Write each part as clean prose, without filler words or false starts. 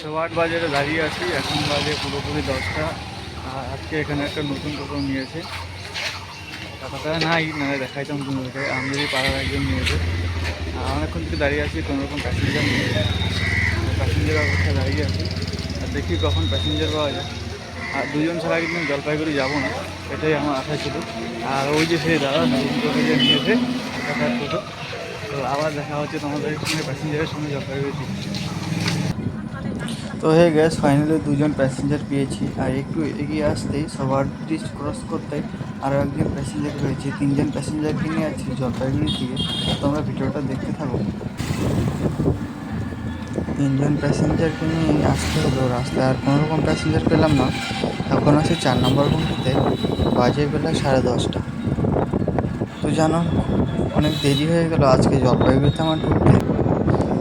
সোয়াট বাজারে দাঁড়িয়ে আছি, এখন বাজে পুরোপুরি 10টা। আর আজকে এখানে একটা নতুন টোটো নিয়েছে, টাকাটা নাই মানে দেখাইতাম তোমাদেরকে। আমাদেরই পাড়ার একজন নিয়েছে। আর অনেকক্ষণ থেকে দাঁড়িয়ে আছি, কোনোরকম প্যাসেঞ্জার নিয়ে প্যাসেঞ্জার অপেক্ষায় দাঁড়িয়ে আছি। আর দেখি কখন প্যাসেঞ্জার পাওয়া যায়। আর দুজন ছাড়া কিন্তু জলপাইগুড়ি যাবো না, এটাই আমার আশা ছিল। আর ওই যে সেই দাদা নতুন টোটো যে নিয়েছে টাকার টোটো, তো আবার দেখা হচ্ছে তোমাদের সঙ্গে, প্যাসেঞ্জারের সঙ্গে জলপাইগুড়ি। তো হে গ্যাস, ফাইনালি দুজন প্যাসেঞ্জার পেয়েছি। আর একটু এগিয়ে আসতেই সবার ব্রিজ ক্রস করতে আরও একজন প্যাসেঞ্জার পেয়েছি। 3জন প্যাসেঞ্জারকে নিয়ে আছি জলপাইগুড়ির দিকে। তোমরা ভিডিওটা দেখতে থাকো। 3জন প্যাসেঞ্জারকে নিয়ে আসতে হলো রাস্তায়, আর কোনোরকম প্যাসেঞ্জার পেলাম না। এখন আছে 4 নম্বর ঘন্টাতে, বাজে বেলা 10:30। তো জানো, অনেক দেরি হয়ে গেল আজকে জলপাইগুড়িতে আমার ঢুকতে।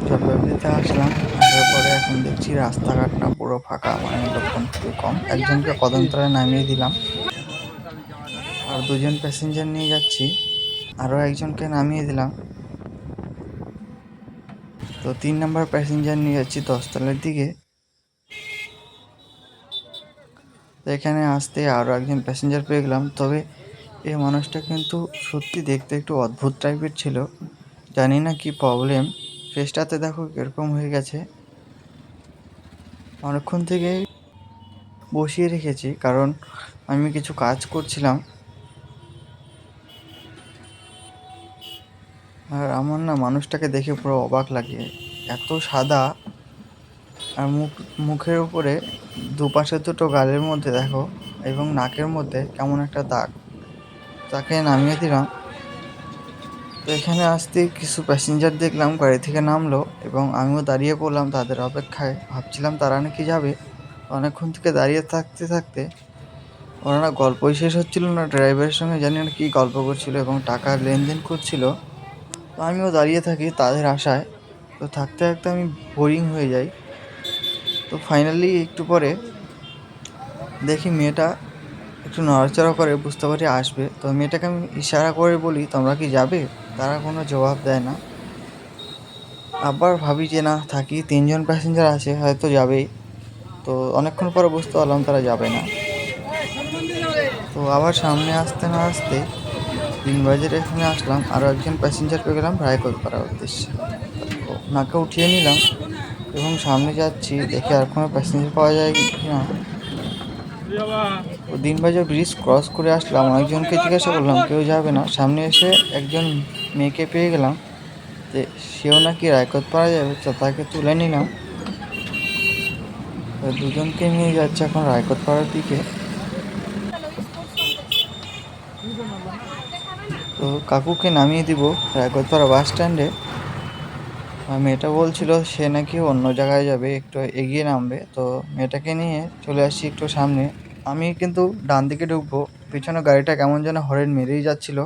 জলপাইগুড়িতে আসলাম, আসার পরে এখন দেখছি রাস্তাঘাট না পুরো ফাঁকা, মানে লোকজন খুবই কম। একজনকে কদমতলায় নামিয়ে দিলাম, আর 2জন প্যাসেঞ্জার নিয়ে যাচ্ছি, আরও একজনকে নামিয়ে দিলাম। তো 3 নম্বর প্যাসেঞ্জার নিয়ে যাচ্ছি 10তলার দিকে। তো এখানে আসতে আরও একজন প্যাসেঞ্জার পেয়ে গেলাম। তবে এই মানুষটা কিন্তু সত্যি দেখতে একটু অদ্ভুত টাইপের ছিল, জানি না কি প্রবলেম। ফেসটাতে দেখো এরকম হয়ে গেছে। অনেকক্ষণ থেকে বসিয়ে রেখেছি, কারণ আমি কিছু কাজ করছিলাম। আর আমার না মানুষটাকে দেখে পুরো অবাক লাগে, এত সাদা। আর মুখের উপরে দুপাশে দুটো গালের মধ্যে দেখো, এবং নাকের মধ্যে কেমন একটা দাগ। তাকে নামিয়ে দিলাম। তো এখানে আসতে কিছু প্যাসেঞ্জার দেখলাম গাড়ি থেকে নামলো, এবং আমিও দাঁড়িয়ে পড়লাম তাদের অপেক্ষায়। ভাবছিলাম তারা নাকি যাবে। অনেকক্ষণ থেকে দাঁড়িয়ে থাকতে থাকতে ওরা না গল্পই শেষ হচ্ছিল না, ড্রাইভারের সঙ্গে জানি না কী গল্প করছিল এবং টাকার লেনদেন করছিল। তো আমিও দাঁড়িয়ে থাকি তাদের আশায়। তো থাকতে থাকতে আমি বোরিং হয়ে যাই। তো ফাইনালি একটু পরে দেখি মেয়েটা একটু নড়াচড়া করে, বুঝতে পারি আসবে। তো মেয়েটাকে আমি ইশারা করে বলি, তোমরা কি যাবে? তারা কোনো জবাব দেয় না। আবার ভাবি যে না থাকি, 3জন প্যাসেঞ্জার আছে, হয়তো যাবেই। তো অনেকক্ষণ পরে বুঝতে পারলাম তারা যাবে না। তো আবার সামনে আসতে না আসতে 3 বাজারে এখানে আসলাম, আরও একজন প্যাসেঞ্জার পেয়ে গেলাম রায়কোট করার উদ্দেশ্যে। তো ওনাকে উঠিয়ে নিলাম এবং সামনে যাচ্ছি, দেখি আর কোনো প্যাসেঞ্জার পাওয়া যায় কি না। তো 3 বাজার ব্রিজ ক্রস করে আসলাম, অনেকজনকে জিজ্ঞাসা করলাম, কেউ যাবে না। সামনে এসে একজন মেয়েকে পেয়ে গেলাম, যে সেও নাকি রায়কোট পাড়া যাবে, তো তাকে তুলে নিলাম। তো 2জনকে নিয়ে যাচ্ছে এখন রায়কোট পাড়ার দিকে। তো কাকুকে নামিয়ে দিব রায়কোটপাড়া বাস স্ট্যান্ডে। মেয়েটা বলছিল সে নাকি অন্য জায়গায় যাবে, একটু এগিয়ে নামবে। তো মেয়েটাকে নিয়ে চলে আসছি একটু সামনে। আমি কিন্তু ডান দিকে ঢুকবো, পিছনে গাড়িটা কেমন যেন হরেন মেরেই যাচ্ছিল,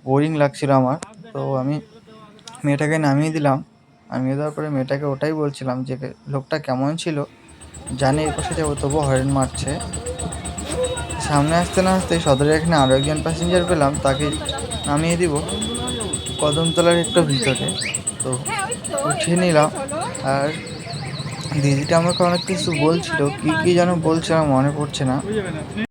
বোরিং লাগছিল আমার। তো আমি মেয়েটাকে নামিয়ে দিলাম। নামিয়ে দেওয়ার পরে মেয়েটাকে ওটাই বলছিলাম যে লোকটা কেমন ছিল, জানে এই পাশে যাবো তবুও হরেন মারছে। সামনে আসতে না আসতে সদরে এখানে আরও একজন প্যাসেঞ্জার পেলাম, তাকে নামিয়ে দিব কদমতলার একটু ভিতরে। তো উঠিয়ে নিলাম। আর দিদিটা আমাকে অনেক কিছু বলছিল, কী কী যেন বলছে আমার মনে পড়ছে না।